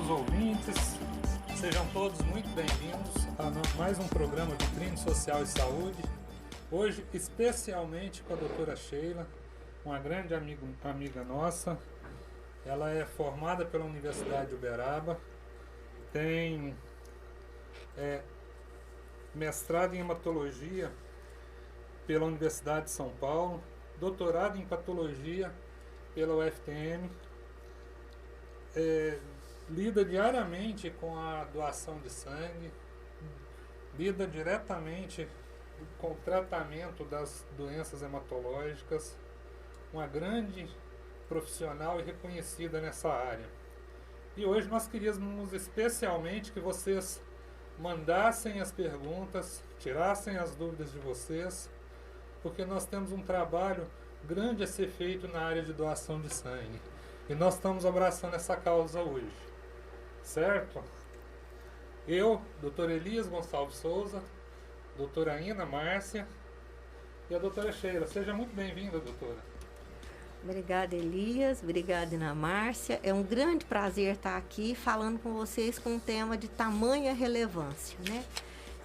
caros ouvintes, sejam todos muito bem-vindos a mais um programa Vitrine Social e Saúde. Hoje, especialmente com a doutora Sheila, uma grande amiga nossa. Ela é formada pela Universidade de Uberaba, tem mestrado em hematologia pela Universidade de São Paulo, doutorado em patologia pela UFTM, lida diariamente com a doação de sangue, lida diretamente com o tratamento das doenças hematológicas, uma grande profissional e reconhecida nessa área. E hoje nós queríamos especialmente que vocês mandassem as perguntas, tirassem as dúvidas de vocês, porque nós temos um trabalho grande a ser feito na área de doação de sangue. E nós estamos abraçando essa causa hoje, certo? Eu, doutor Elias Gonçalves Souza, doutora Ana Márcia e a doutora Sheila. Seja muito bem-vinda, doutora. Obrigada, Elias. Obrigada, Ana Márcia. É um grande prazer estar aqui falando com vocês com um tema de tamanha relevância, né?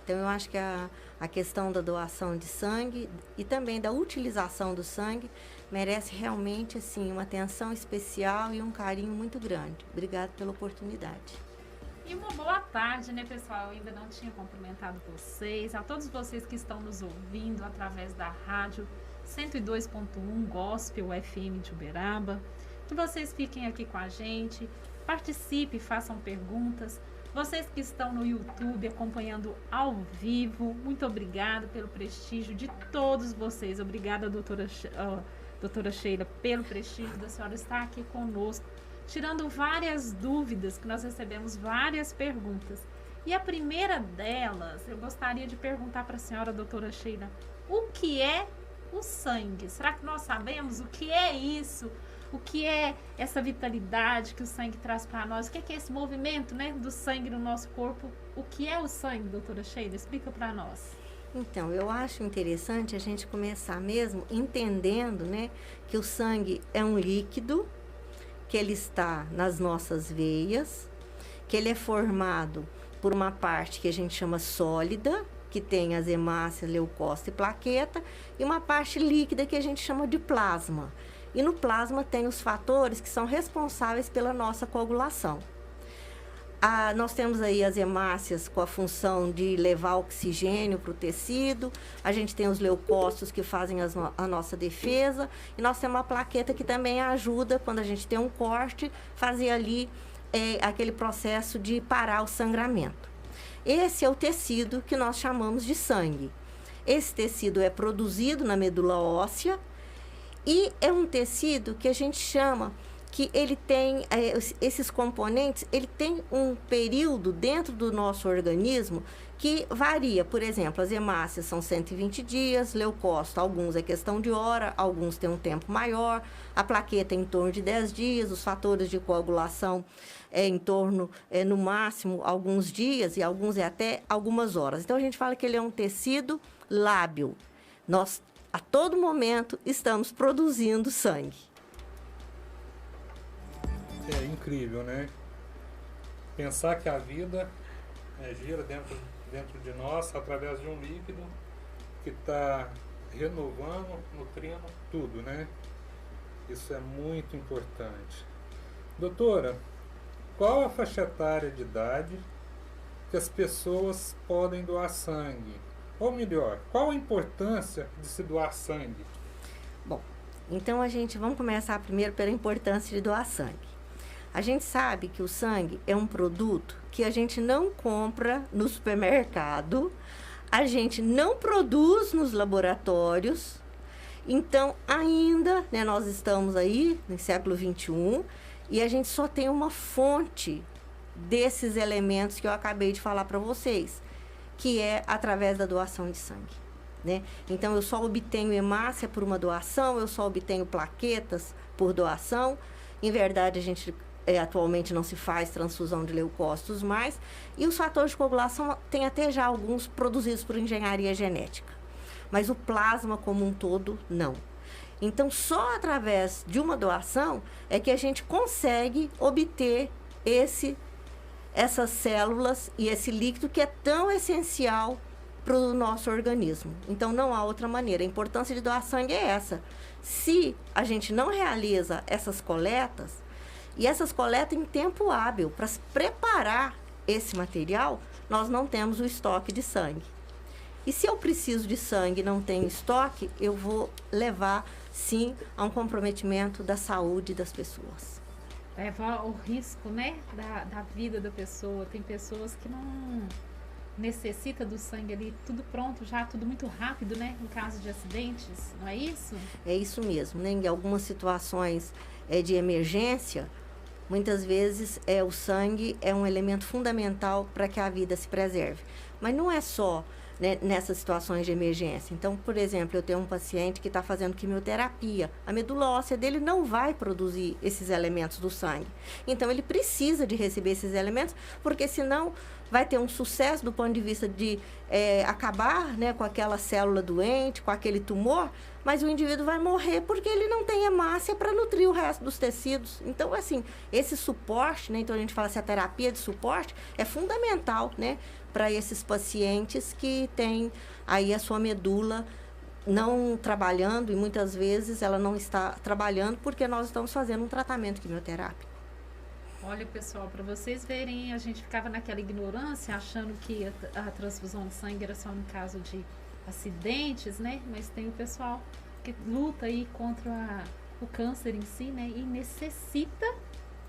Então, eu acho que a questão da doação de sangue e também da utilização do sangue merece realmente, assim, uma atenção especial e um carinho muito grande. Obrigada pela oportunidade. E uma boa tarde, né, pessoal? Eu ainda não tinha cumprimentado vocês, a todos vocês que estão nos ouvindo através da rádio 102.1 Gospel FM de Uberaba. Que vocês fiquem aqui com a gente, participem, façam perguntas. Vocês que estão no YouTube acompanhando ao vivo, muito obrigada pelo prestígio de todos vocês. Obrigada, doutora Sheila, pelo prestígio da senhora estar aqui conosco, tirando várias dúvidas, que nós recebemos várias perguntas. E a primeira delas, eu gostaria de perguntar para a senhora, doutora Sheila, o que é o sangue? Será que nós sabemos o que é isso? O que é essa vitalidade que o sangue traz para nós? O que é esse movimento, né, do sangue no nosso corpo? O que é o sangue, doutora Sheila? Explica para nós. Então, eu acho interessante a gente começar mesmo entendendo, né, que o sangue é um líquido, que ele está nas nossas veias, que ele é formado por uma parte que a gente chama sólida, que tem as hemácias, leucócitos e plaqueta, e uma parte líquida que a gente chama de plasma. E no plasma tem os fatores que são responsáveis pela nossa coagulação. Nós temos aí as hemácias com a função de levar oxigênio para o tecido, a gente tem os leucócitos que fazem a nossa defesa, e nós temos a plaqueta que também ajuda, quando a gente tem um corte, fazer ali aquele processo de parar o sangramento. Esse é o tecido que nós chamamos de sangue. Esse tecido é produzido na medula óssea e é um tecido que a gente chama que ele tem, esses componentes, ele tem um período dentro do nosso organismo que varia. Por exemplo, as hemácias são 120 dias, leucócito, alguns é questão de hora, alguns têm um tempo maior, a plaqueta é em torno de 10 dias, os fatores de coagulação é em torno, no máximo, alguns dias e alguns é até algumas horas. Então, a gente fala que ele é um tecido lábil. Nós, a todo momento, estamos produzindo sangue. É incrível, né? Pensar que a vida gira dentro de nós através de um líquido que está renovando, nutrindo tudo, né? Isso é muito importante. Doutora, qual a faixa etária de idade que as pessoas podem doar sangue? Ou melhor, qual a importância de se doar sangue? Bom, então vamos começar primeiro pela importância de doar sangue. A gente sabe que o sangue é um produto que a gente não compra no supermercado, a gente não produz nos laboratórios. Então, ainda, né, nós estamos aí no século XXI e a gente só tem uma fonte desses elementos que eu acabei de falar para vocês, que é através da doação de sangue, né? Então, eu só obtenho hemácia por uma doação, eu só obtenho plaquetas por doação. Em verdade, a gente atualmente não se faz transfusão de leucócitos mais, e os fatores de coagulação tem até já alguns produzidos por engenharia genética, mas o plasma como um todo, não. Então, só através de uma doação é que a gente consegue obter essas células e esse líquido que é tão essencial para o nosso organismo. Então, não há outra maneira. A importância de doar sangue é essa. Se a gente não realiza essas coletas, e essas coletas em tempo hábil, para preparar esse material, nós não temos o estoque de sangue. E se eu preciso de sangue e não tenho estoque, eu vou levar, sim, a um comprometimento da saúde das pessoas. Leva o risco, né, da vida da pessoa. Tem pessoas que não necessita do sangue ali, tudo pronto já, tudo muito rápido, né, em caso de acidentes, não é isso? É isso mesmo, né? Em algumas situações de emergência, muitas vezes o sangue é um elemento fundamental para que a vida se preserve. Mas não é só, né, nessas situações de emergência. Então, por exemplo, eu tenho um paciente que está fazendo quimioterapia. A medula óssea dele não vai produzir esses elementos do sangue. Então, ele precisa de receber esses elementos, porque senão vai ter um sucesso do ponto de vista de acabar, né, com aquela célula doente, com aquele tumor, mas o indivíduo vai morrer porque ele não tem hemácia para nutrir o resto dos tecidos. Então, assim, esse suporte, né, então a gente fala assim, a terapia de suporte é fundamental, né, para esses pacientes que têm aí a sua medula não trabalhando, e muitas vezes ela não está trabalhando porque nós estamos fazendo um tratamento quimioterápico. Olha, pessoal, para vocês verem, a gente ficava naquela ignorância, achando que a transfusão de sangue era só no caso de acidentes, né? Mas tem o pessoal que luta aí contra o câncer em si, né? E necessita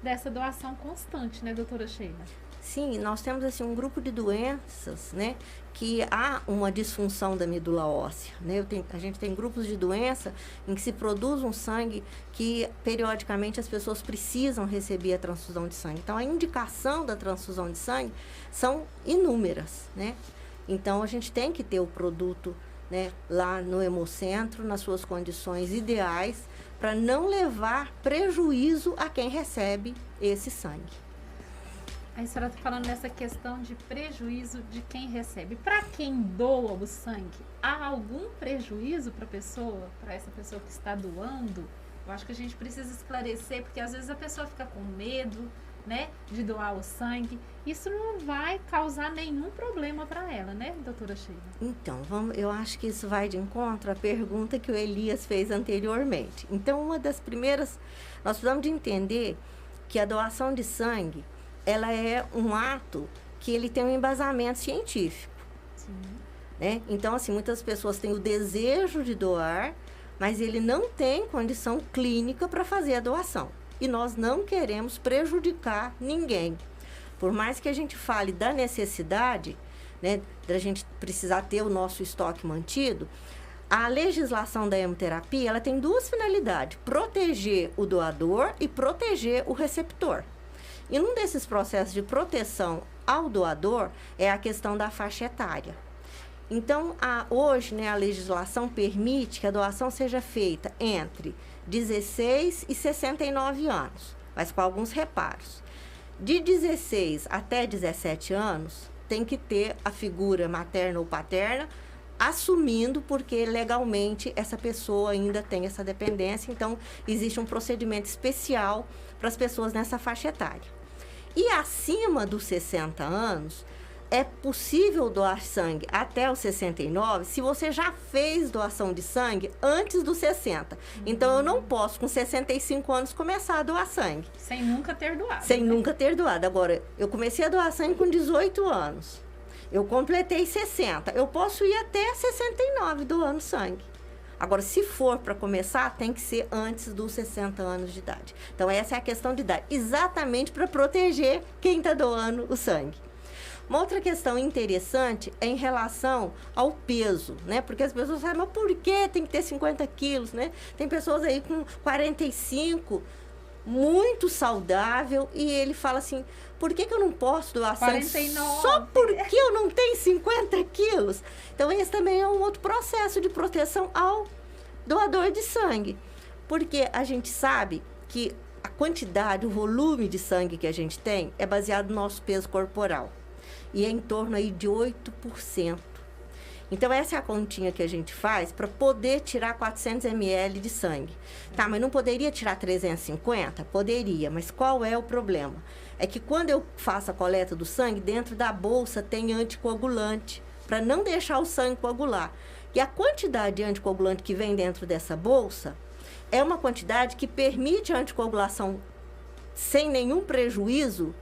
dessa doação constante, né, doutora Sheila? Sim, nós temos assim um grupo de doenças, né, que há uma disfunção da medula óssea, né? A gente tem grupos de doença em que se produz um sangue que periodicamente as pessoas precisam receber a transfusão de sangue. Então, a indicação da transfusão de sangue são inúmeras, né? Então, a gente tem que ter o produto, né, lá no hemocentro, nas suas condições ideais, para não levar prejuízo a quem recebe esse sangue. A senhora está falando nessa questão de prejuízo de quem recebe. Para quem doa o sangue, há algum prejuízo para essa pessoa que está doando? Eu acho que a gente precisa esclarecer, porque às vezes a pessoa fica com medo, né, de doar o sangue. Isso não vai causar nenhum problema para ela, né, doutora Sheila? Então, eu acho que isso vai de encontro à pergunta que o Elias fez anteriormente. Então, uma das primeiras, nós precisamos de entender que a doação de sangue, ela é um ato que ele tem um embasamento científico. Sim. Né? Então, assim, muitas pessoas têm o desejo de doar, mas ele não tem condição clínica para fazer a doação. E nós não queremos prejudicar ninguém. Por mais que a gente fale da necessidade, né, da gente precisar ter o nosso estoque mantido, a legislação da hemoterapia, ela tem duas finalidades: proteger o doador e proteger o receptor. E um desses processos de proteção ao doador é a questão da faixa etária. Então, hoje, né, a legislação permite que a doação seja feita entre 16 e 69 anos, mas com alguns reparos. De 16 até 17 anos, tem que ter a figura materna ou paterna assumindo, porque legalmente essa pessoa ainda tem essa dependência. Então, existe um procedimento especial para as pessoas nessa faixa etária. E acima dos 60 anos, é possível doar sangue até os 69 se você já fez doação de sangue antes dos 60. Então, eu não posso, com 65 anos, começar a doar sangue. Sem nunca ter doado. Sem nunca ter doado. Agora, eu comecei a doar sangue com 18 anos. Eu completei 60. Eu posso ir até 69 doando sangue. Agora, se for para começar, tem que ser antes dos 60 anos de idade. Então, essa é a questão de idade. Exatamente para proteger quem está doando o sangue. Uma outra questão interessante é em relação ao peso, né? Porque as pessoas falam, mas por que tem que ter 50 quilos, né? Tem pessoas aí com 45, muito saudável, e ele fala assim, por que eu não posso doar sangue 49. só porque eu não tenho 50 quilos? Então, esse também é um outro processo de proteção ao doador de sangue. Porque a gente sabe que a quantidade, o volume de sangue que a gente tem é baseado no nosso peso corporal. E é em torno aí de 8%. Então, essa é a continha que a gente faz para poder tirar 400 ml de sangue. Tá, mas não poderia tirar 350? Poderia, mas qual é o problema? é que quando eu faço a coleta do sangue, dentro da bolsa tem anticoagulante, para não deixar o sangue coagular. E a quantidade de anticoagulante que vem dentro dessa bolsa é uma quantidade que permite a anticoagulação sem nenhum prejuízo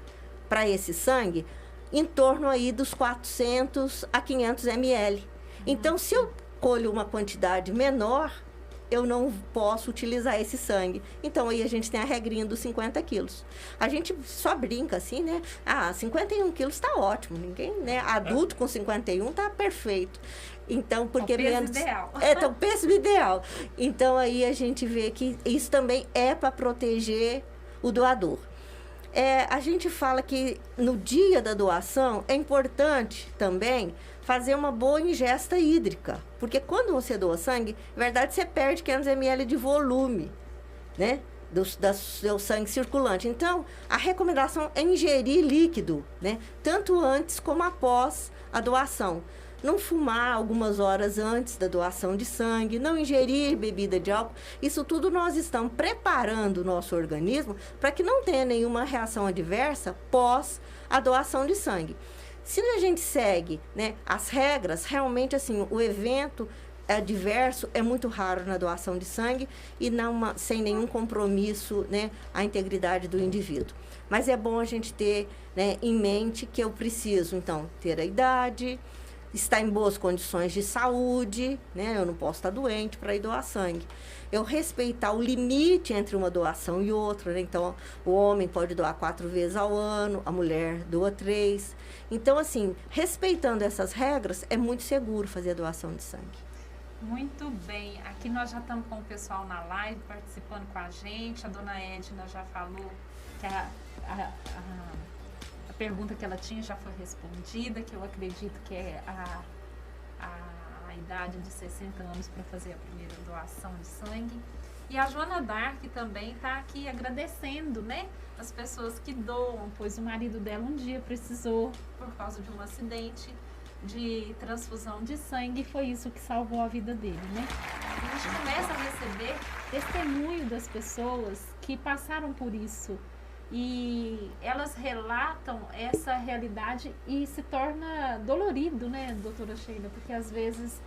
para esse sangue, em torno aí dos 400 a 500 ml. Então, se eu colho uma quantidade menor, eu não posso utilizar esse sangue. Então, aí a gente tem a regrinha dos 50 quilos. A gente só brinca assim, né? 51 quilos está ótimo. Ninguém, né? Adulto com 51 está perfeito. Então, porque o peso menos... ideal. Então, o peso ideal. Então, aí a gente vê que isso também é para proteger o doador. A gente fala que no dia da doação é importante também fazer uma boa ingesta hídrica. Porque quando você doa sangue, na verdade você perde 500 ml de volume, né? Do seu sangue circulante. Então, a recomendação é ingerir líquido, né? Tanto antes como após a doação. Não fumar algumas horas antes da doação de sangue, não ingerir bebida de álcool. Isso tudo nós estamos preparando o nosso organismo para que não tenha nenhuma reação adversa pós a doação de sangue. Se a gente segue, né, as regras, realmente assim, o evento adverso é muito raro na doação de sangue e sem nenhum compromisso, né, à integridade do indivíduo. Mas é bom a gente ter, né, em mente que eu preciso, então, ter a idade, estar em boas condições de saúde, né? Eu não posso estar doente para ir doar sangue. Eu respeitar o limite entre uma doação e outra, né? Então, o homem pode doar 4 vezes ao ano, a mulher doa 3. Então, assim, respeitando essas regras, é muito seguro fazer a doação de sangue. Muito bem. Aqui nós já estamos com o pessoal na live participando com a gente. A dona Edna já falou que a pergunta que ela tinha já foi respondida, que eu acredito que é a idade de 60 anos para fazer a primeira doação de sangue. E a Joana Dark também está aqui agradecendo, né, as pessoas que doam, pois o marido dela um dia precisou, por causa de um acidente, de transfusão de sangue, e foi isso que salvou a vida dele, né? A gente começa a receber testemunho das pessoas que passaram por isso. E elas relatam essa realidade e se torna dolorido, né, doutora Sheila? Porque às vezes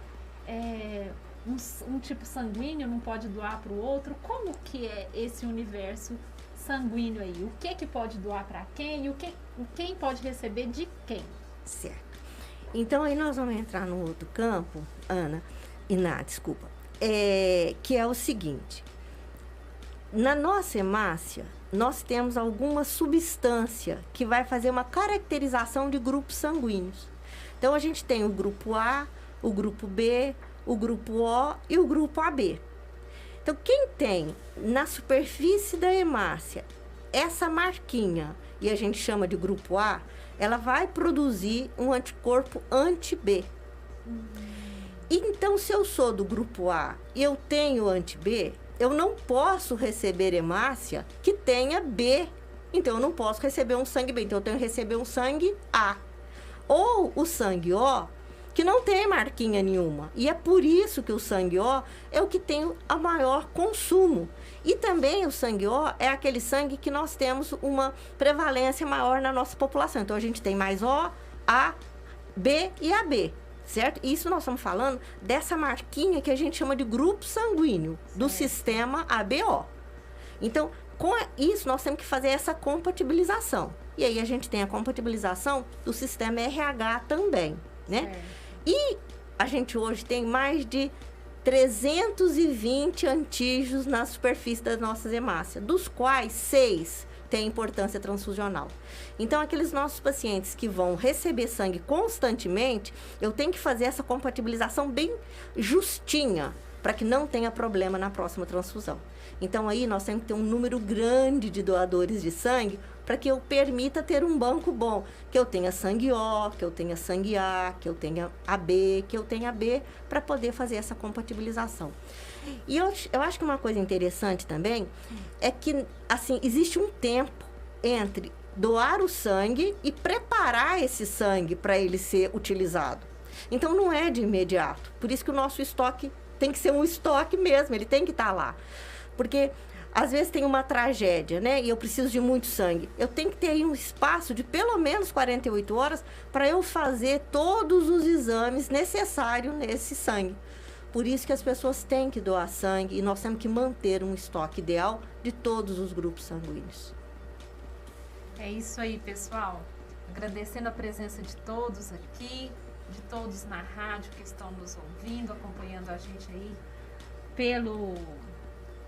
um tipo sanguíneo não pode doar para o outro. Como que é esse universo sanguíneo aí? O que pode doar para quem e quem pode receber de quem? Certo. Então aí nós vamos entrar no outro campo, desculpa, que é o seguinte. Na nossa hemácia, nós temos alguma substância que vai fazer uma caracterização de grupos sanguíneos. Então, a gente tem o grupo A, o grupo B, o grupo O e o grupo AB. Então, quem tem na superfície da hemácia essa marquinha, e a gente chama de grupo A, ela vai produzir um anticorpo anti-B. Então, se eu sou do grupo A e eu tenho anti-B, eu não posso receber hemácia que tenha B. Então, eu não posso receber um sangue B. Então, eu tenho que receber um sangue A. Ou o sangue O, que não tem marquinha nenhuma. E é por isso que o sangue O é o que tem a maior consumo. E também o sangue O é aquele sangue que nós temos uma prevalência maior na nossa população. Então, a gente tem mais O, A, B e AB. Certo? Isso nós estamos falando dessa marquinha que a gente chama de grupo sanguíneo do sistema ABO. Então, com isso, nós temos que fazer essa compatibilização. E aí a gente tem a compatibilização do sistema RH também, né? E a gente hoje tem mais de 320 antígenos na superfície das nossas hemácias, dos quais 6 têm importância transfusional. Então, aqueles nossos pacientes que vão receber sangue constantemente, eu tenho que fazer essa compatibilização bem justinha, para que não tenha problema na próxima transfusão. Então, aí nós temos que ter um número grande de doadores de sangue, para que eu permita ter um banco bom, que eu tenha sangue O, que eu tenha sangue A, que eu tenha AB, que eu tenha B, para poder fazer essa compatibilização. E eu acho que uma coisa interessante também é que, assim, existe um tempo entre doar o sangue e preparar esse sangue para ele ser utilizado. Então, não é de imediato. Por isso que o nosso estoque tem que ser um estoque mesmo, ele tem que estar lá. Porque às vezes tem uma tragédia, né? E eu preciso de muito sangue. Eu tenho que ter aí um espaço de pelo menos 48 horas para eu fazer todos os exames necessários nesse sangue. Por isso que as pessoas têm que doar sangue e nós temos que manter um estoque ideal de todos os grupos sanguíneos. É isso aí, pessoal. Agradecendo a presença de todos aqui, de todos na rádio que estão nos ouvindo, acompanhando a gente aí pelo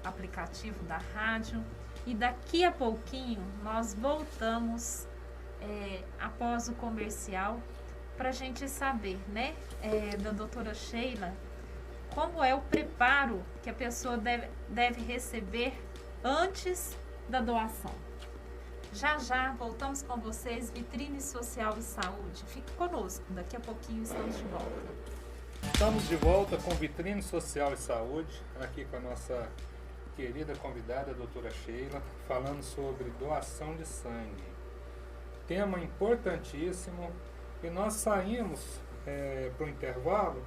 aplicativo da rádio. E daqui a pouquinho nós voltamos após o comercial para a gente saber, né, da doutora Sheila, como é o preparo que a pessoa deve receber antes da doação. Já já voltamos com vocês, Vitrine Social e Saúde. Fique conosco, daqui a pouquinho estamos de volta. Estamos de volta com Vitrine Social e Saúde, aqui com a nossa querida convidada, a doutora Sheila, falando sobre doação de sangue. Tema importantíssimo, e nós saímos para o intervalo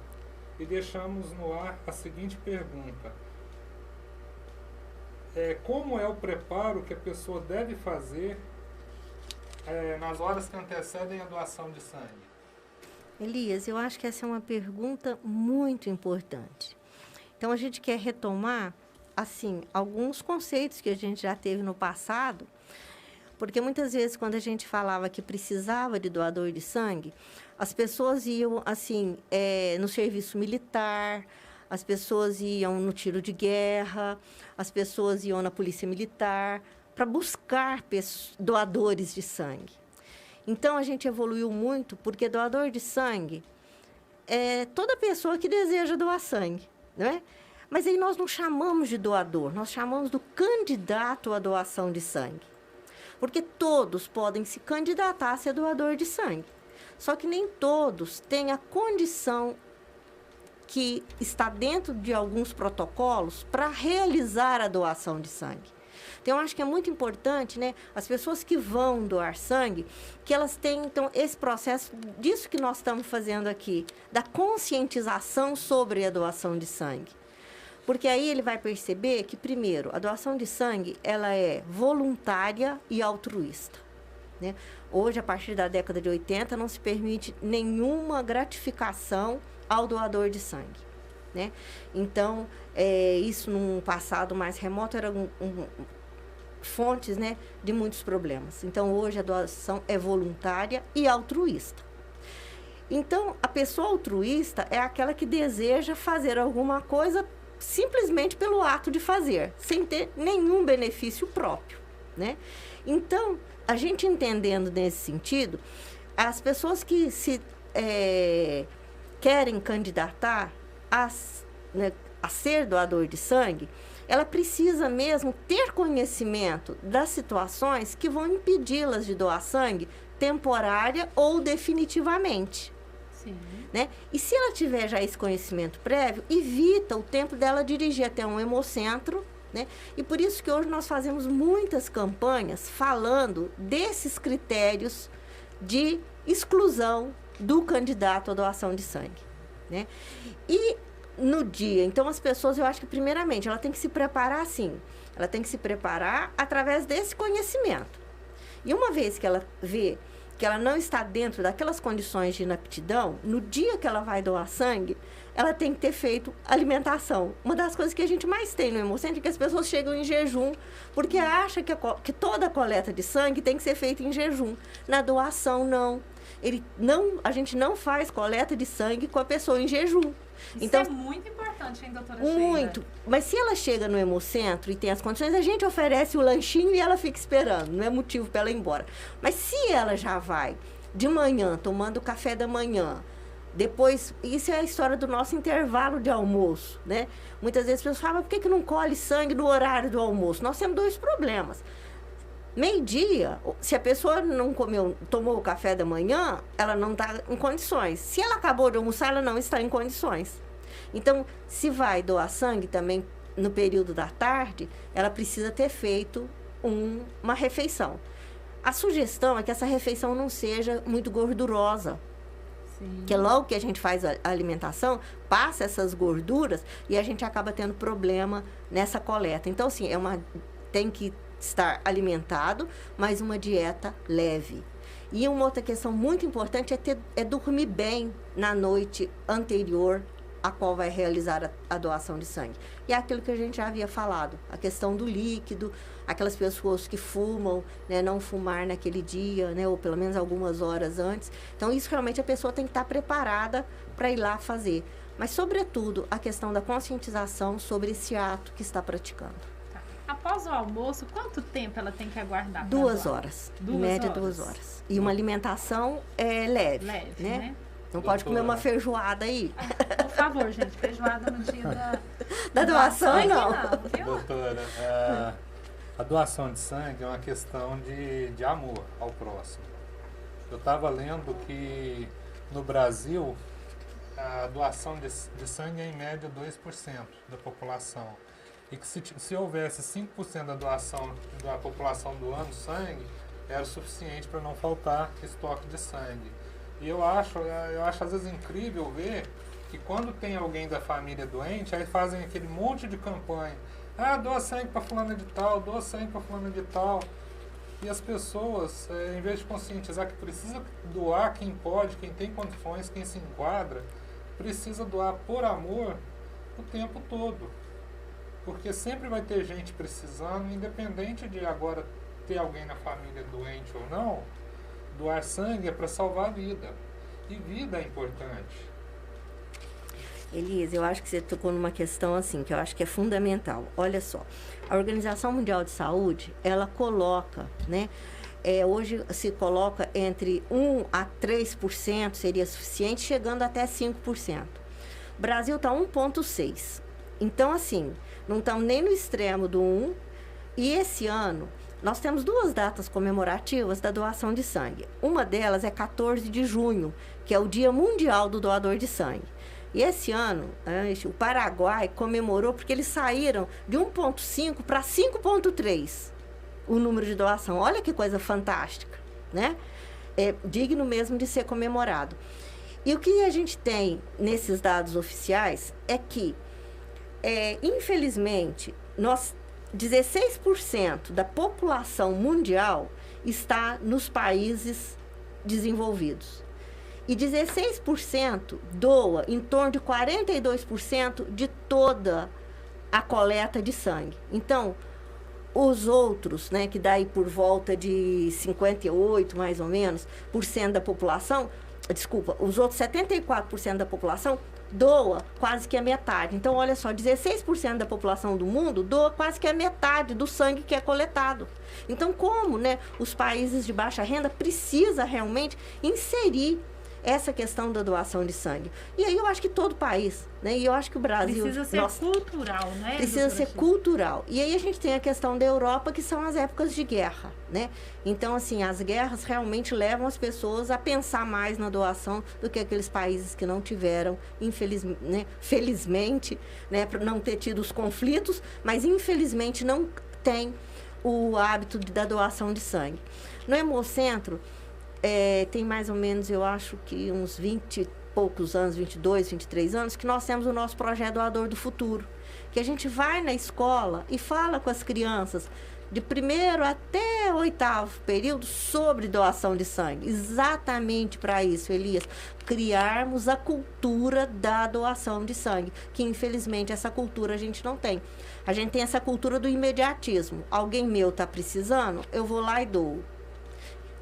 e deixamos no ar a seguinte pergunta. Como é o preparo que a pessoa deve fazer nas horas que antecedem a doação de sangue? Elias, eu acho que essa é uma pergunta muito importante. Então, a gente quer retomar, assim, alguns conceitos que a gente já teve no passado, porque muitas vezes, quando a gente falava que precisava de doador de sangue, as pessoas iam, assim, no serviço militar, as pessoas iam no tiro de guerra, as pessoas iam na polícia militar para buscar doadores de sangue. Então, a gente evoluiu muito, porque doador de sangue é toda pessoa que deseja doar sangue, né? Mas aí nós não chamamos de doador, nós chamamos do candidato à doação de sangue. Porque todos podem se candidatar a ser doador de sangue. Só que nem todos têm a condição que está dentro de alguns protocolos para realizar a doação de sangue. Então, eu acho que é muito importante, né, as pessoas que vão doar sangue, que elas tenham, então, esse processo disso que nós estamos fazendo aqui, da conscientização sobre a doação de sangue. Porque aí ele vai perceber que, primeiro, a doação de sangue, ela é voluntária e altruísta, né? Hoje, a partir da década de 80, não se permite nenhuma gratificação ao doador de sangue, né? Então, isso num passado mais remoto era fontes, né, de muitos problemas. Então, hoje a doação é voluntária e altruísta. Então, a pessoa altruísta é aquela que deseja fazer alguma coisa simplesmente pelo ato de fazer, sem ter nenhum benefício próprio, né? Então, a gente entendendo nesse sentido, as pessoas que se querem candidatar a ser doador de sangue, ela precisa mesmo ter conhecimento das situações que vão impedi-las de doar sangue temporária ou definitivamente. Sim. Né? E se ela tiver já esse conhecimento prévio, evita o tempo dela dirigir até um hemocentro, né? E por isso que hoje nós fazemos muitas campanhas falando desses critérios de exclusão do candidato à doação de sangue, né? E no dia, então as pessoas, eu acho que primeiramente, ela tem que se preparar assim, ela tem que se preparar através desse conhecimento. E uma vez que ela vê que ela não está dentro daquelas condições de inaptidão, no dia que ela vai doar sangue, ela tem que ter feito alimentação. Uma das coisas que a gente mais tem no Hemocentro é que as pessoas chegam em jejum, porque acham que toda a coleta de sangue tem que ser feita em jejum. Na doação, não. A gente não faz coleta de sangue com a pessoa em jejum. Isso então, é muito importante, hein, doutora Sheila? Muito. Mas se ela chega no Hemocentro e tem as condições, a gente oferece o lanchinho e ela fica esperando. Não é motivo para ela ir embora. Mas se ela já vai de manhã, tomando café da manhã, depois, isso é a história do nosso intervalo de almoço, né? Muitas vezes as pessoas falam, por que não colhe sangue no horário do almoço? Nós temos dois problemas. Meio-dia, se a pessoa não tomou o café da manhã, ela não está em condições. Se ela acabou de almoçar, ela não está em condições. Então, se vai doar sangue também no período da tarde, ela precisa ter feito uma refeição. A sugestão é que essa refeição não seja muito gordurosa. Sim. Porque logo que a gente faz a alimentação, passa essas gorduras e a gente acaba tendo problema nessa coleta. Então, assim, tem que estar alimentado, mas uma dieta leve. E uma outra questão muito importante é dormir bem na noite anterior a qual vai realizar a doação de sangue. E é aquilo que a gente já havia falado, a questão do líquido, aquelas pessoas que fumam, né, não fumar naquele dia, né, ou pelo menos algumas horas antes. Então, isso realmente a pessoa tem que estar preparada para ir lá fazer. Mas, sobretudo, a questão da conscientização sobre esse ato que está praticando. Tá. Após o almoço, quanto tempo ela tem que aguardar? 2 horas. Em média, 2 horas. horas. E uma alimentação leve, né? Não pode comer uma feijoada aí. Por favor, gente, feijoada no dia da doação, não. Viu? Doutora, a doação de sangue é uma questão de amor ao próximo. Eu estava lendo que no Brasil a doação de sangue é em média 2% da população. E que se houvesse 5% da doação da população doando sangue, era suficiente para não faltar estoque de sangue. E eu acho às vezes incrível ver que quando tem alguém da família doente, aí fazem aquele monte de campanha. Doa sangue para fulana de tal, doa sangue para fulana de tal. E as pessoas, em vez de conscientizar que precisa doar quem pode, quem tem condições, quem se enquadra, precisa doar por amor o tempo todo. Porque sempre vai ter gente precisando, independente de agora ter alguém na família doente ou não. Doar sangue é para salvar a vida. E vida é importante. Elisa, eu acho que você tocou numa questão assim, que eu acho que é fundamental. Olha só, a Organização Mundial de Saúde, ela coloca, né? Hoje se coloca entre 1 a 3% seria suficiente, chegando até 5%. O Brasil está 1,6%. Então, assim, não estamos nem no extremo do 1%. E esse ano, nós temos 2 datas comemorativas da doação de sangue. Uma delas é 14 de junho, que é o Dia Mundial do Doador de Sangue. E esse ano, o Paraguai comemorou porque eles saíram de 1,5 para 5,3 o número de doação. Olha que coisa fantástica, né? É digno mesmo de ser comemorado. E o que a gente tem nesses dados oficiais é que, infelizmente, 16% da população mundial está nos países desenvolvidos. E 16% doa em torno de 42% de toda a coleta de sangue. Então, os outros, né, que dá aí por volta de 58, mais ou menos, por cento da população, os outros 74% da população doa quase que a metade. Então, olha só, 16% da população do mundo doa quase que a metade do sangue que é coletado. Então, como, né, os países de baixa renda precisam realmente inserir essa questão da doação de sangue. E aí eu acho que todo país, né? E eu acho que o Brasil... Precisa ser cultural, né? Precisa ser cultural. E aí a gente tem a questão da Europa, que são as épocas de guerra, né? Então, assim, as guerras realmente levam as pessoas a pensar mais na doação do que aqueles países que não tiveram, felizmente, né? Por não ter tido os conflitos, mas infelizmente não tem o hábito da doação de sangue. No Hemocentro, tem mais ou menos, eu acho que uns 20 e poucos anos, 22, 23 anos, que nós temos o nosso projeto Doador do Futuro, que a gente vai na escola e fala com as crianças de 1º até 8º período sobre doação de sangue. Exatamente para isso, Elias, criarmos a cultura da doação de sangue, que infelizmente essa cultura a gente não tem. A gente tem essa cultura do imediatismo. Alguém meu está precisando, eu vou lá e dou.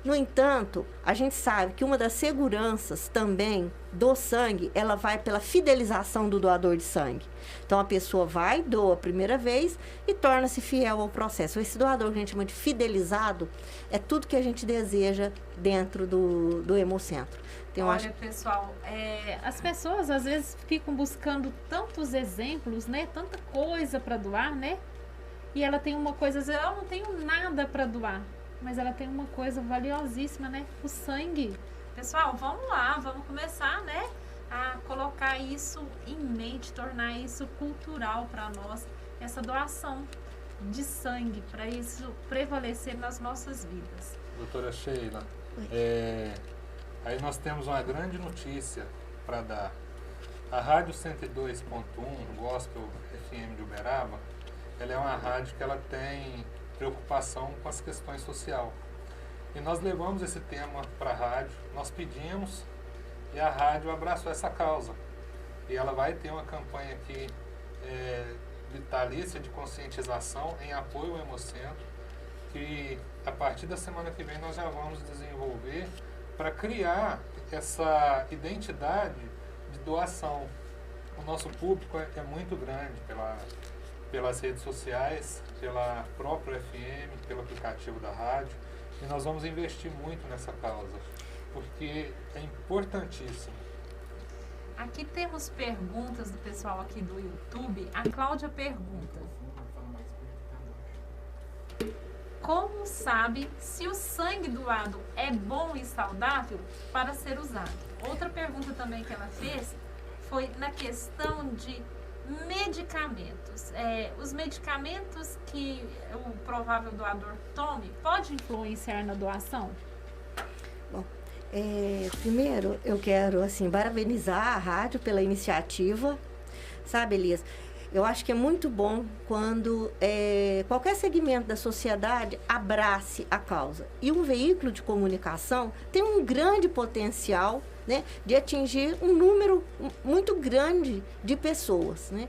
No entanto, a gente sabe que uma das seguranças também do sangue, ela vai pela fidelização do doador de sangue. Então, a pessoa vai, doa a primeira vez e torna-se fiel ao processo. Esse doador que a gente chama de fidelizado é tudo que a gente deseja dentro do Hemocentro. Então, olha, pessoal, as pessoas às vezes ficam buscando tantos exemplos, né? Tanta coisa para doar, né? E ela tem uma coisa, às vezes, eu não tenho nada para doar. Mas ela tem uma coisa valiosíssima, né? O sangue. Pessoal, vamos lá, vamos começar, né? A colocar isso em mente, tornar isso cultural para nós, essa doação de sangue, para isso prevalecer nas nossas vidas. Doutora Sheila, Aí nós temos uma grande notícia para dar. A Rádio 102.1, Gospel FM de Uberaba, ela é uma rádio que ela tem preocupação com as questões sociais. E nós levamos esse tema para a rádio, nós pedimos e a rádio abraçou essa causa. E ela vai ter uma campanha aqui vitalícia de conscientização em apoio ao Hemocentro, que a partir da semana que vem nós já vamos desenvolver para criar essa identidade de doação. O nosso público é muito grande pelas redes sociais, pela própria FM, pelo aplicativo da rádio, e nós vamos investir muito nessa causa, porque é importantíssimo. Aqui temos perguntas do pessoal aqui do YouTube. A Cláudia pergunta: como sabe se o sangue doado é bom e saudável para ser usado? Outra pergunta também que ela fez foi na questão de medicamentos. Os medicamentos que o provável doador tome pode influenciar na doação? Bom, primeiro eu quero parabenizar a rádio pela iniciativa, sabe, Elias? Eu acho que é muito bom quando qualquer segmento da sociedade abrace a causa. E um veículo de comunicação tem um grande potencial, né, de atingir um número muito grande de pessoas, né?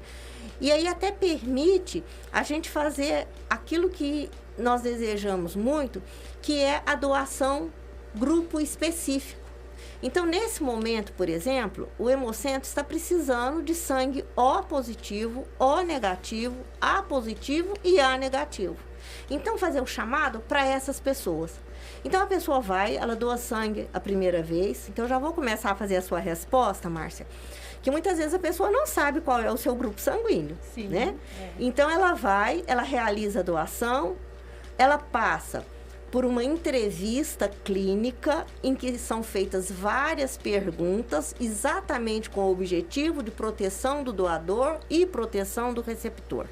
E aí até permite a gente fazer aquilo que nós desejamos muito, que é a doação grupo específico. Então, nesse momento, por exemplo, o Hemocentro está precisando de sangue O positivo, O negativo, A positivo e A negativo. Então, fazer o chamado para essas pessoas. Então, a pessoa vai, ela doa sangue a primeira vez. Então, eu já vou começar a fazer a sua resposta, Márcia. Que muitas vezes a pessoa não sabe qual é o seu grupo sanguíneo. Sim, né? Então, ela vai, ela realiza a doação, ela passa por uma entrevista clínica em que são feitas várias perguntas exatamente com o objetivo de proteção do doador e proteção do receptor.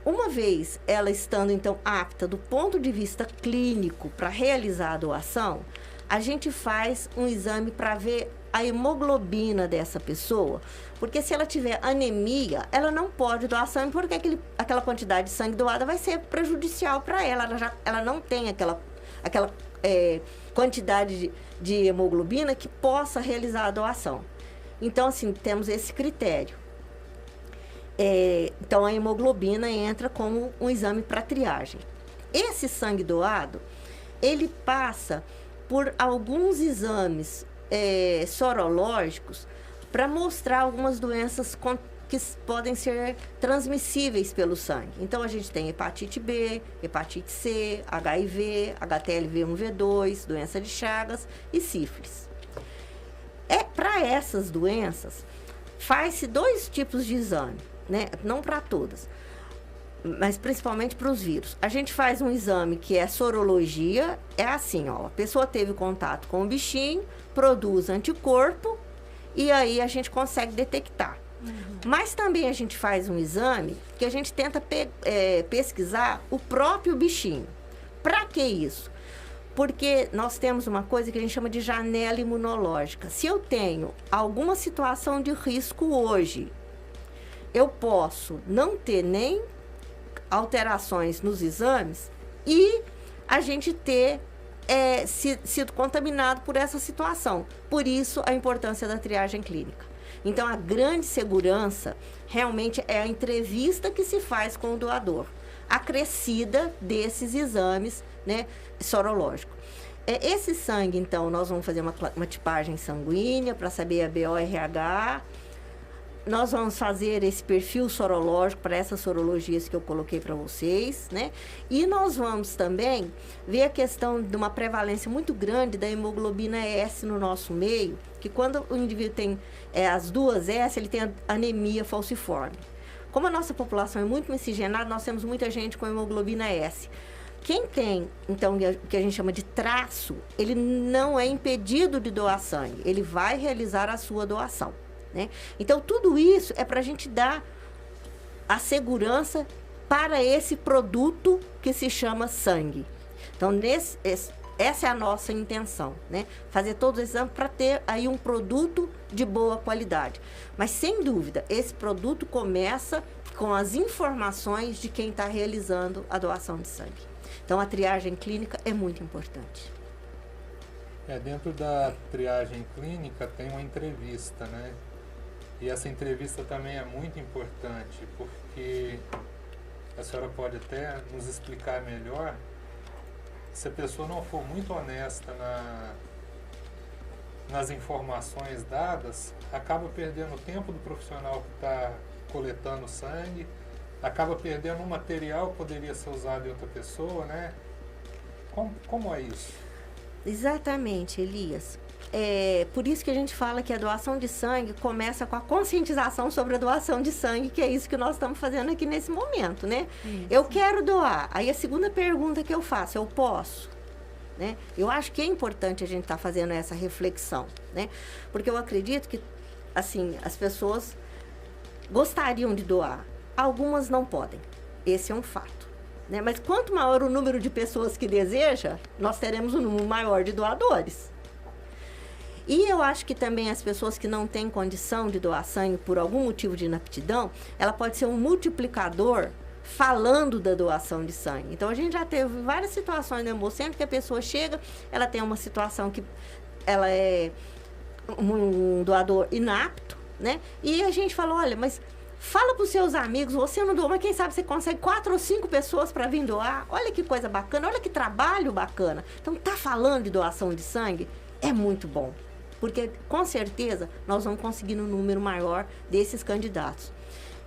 Uma vez ela estando, então, apta do ponto de vista clínico para realizar a doação, a gente faz um exame para ver a hemoglobina dessa pessoa, porque se ela tiver anemia, ela não pode doar sangue, porque aquela quantidade de sangue doada vai ser prejudicial para ela. Ela não tem aquela quantidade de hemoglobina que possa realizar a doação. Então, assim, temos esse critério. Então, a hemoglobina entra como um exame para triagem. Esse sangue doado, ele passa por alguns exames sorológicos para mostrar algumas doenças que podem ser transmissíveis pelo sangue. Então, a gente tem hepatite B, hepatite C, HIV, HTLV1-V2, doença de Chagas e sífilis. Para essas doenças, faz-se 2 tipos de exame, né? Não para todas, mas principalmente para os vírus. A gente faz um exame que é sorologia, é assim, ó, a pessoa teve contato com o bichinho, produz anticorpo e aí a gente consegue detectar. Mas também a gente faz um exame que a gente tenta pesquisar o próprio bichinho. Para que isso? Porque nós temos uma coisa que a gente chama de janela imunológica. Se eu tenho alguma situação de risco hoje, eu posso não ter nem alterações nos exames e a gente ter sido contaminado por essa situação. Por isso, a importância da triagem clínica. Então, a grande segurança realmente é a entrevista que se faz com o doador, acrescida desses exames, né, sorológicos. Esse sangue, então, nós vamos fazer uma tipagem sanguínea para saber a BO-RH. Nós vamos fazer esse perfil sorológico para essas sorologias que eu coloquei para vocês, né? E nós vamos também ver a questão de uma prevalência muito grande da hemoglobina S no nosso meio, que quando o indivíduo tem as 2 S, ele tem anemia falciforme. Como a nossa população é muito miscigenada, nós temos muita gente com hemoglobina S. Quem tem, então, o que a gente chama de traço, ele não é impedido de doar sangue, ele vai realizar a sua doação. Né? Então, tudo isso é para a gente dar a segurança para esse produto que se chama sangue. Então, Essa é a nossa intenção, né? Fazer todos os exames para ter aí um produto de boa qualidade. Mas, sem dúvida, esse produto começa com as informações de quem está realizando a doação de sangue. Então, a triagem clínica é muito importante. Dentro da triagem clínica tem uma entrevista, né? E essa entrevista também é muito importante, porque a senhora pode até nos explicar melhor. Se a pessoa não for muito honesta nas informações dadas, acaba perdendo o tempo do profissional que está coletando sangue, acaba perdendo um material que poderia ser usado em outra pessoa, né? Como é isso? Exatamente, Elias. Por isso que a gente fala que a doação de sangue começa com a conscientização sobre a doação de sangue, que é isso que nós estamos fazendo aqui nesse momento, né? Isso. Eu quero doar. Aí a segunda pergunta que eu faço, eu posso? Né? Eu acho que é importante a gente estar fazendo essa reflexão, né? Porque eu acredito que, assim, as pessoas gostariam de doar. Algumas não podem. Esse é um fato. Né? Mas quanto maior o número de pessoas que deseja, nós teremos um número maior de doadores. E eu acho que também as pessoas que não têm condição de doar sangue por algum motivo de inaptidão, ela pode ser um multiplicador falando da doação de sangue. Então, a gente já teve várias situações no Hemocentro que a pessoa chega, ela tem uma situação que ela é um doador inapto, né? E a gente fala, olha, mas fala para os seus amigos, você não doa, mas quem sabe você consegue 4 ou 5 pessoas para vir doar. Olha que coisa bacana, olha que trabalho bacana. Então, tá falando de doação de sangue é muito bom. Porque, com certeza, nós vamos conseguir um número maior desses candidatos.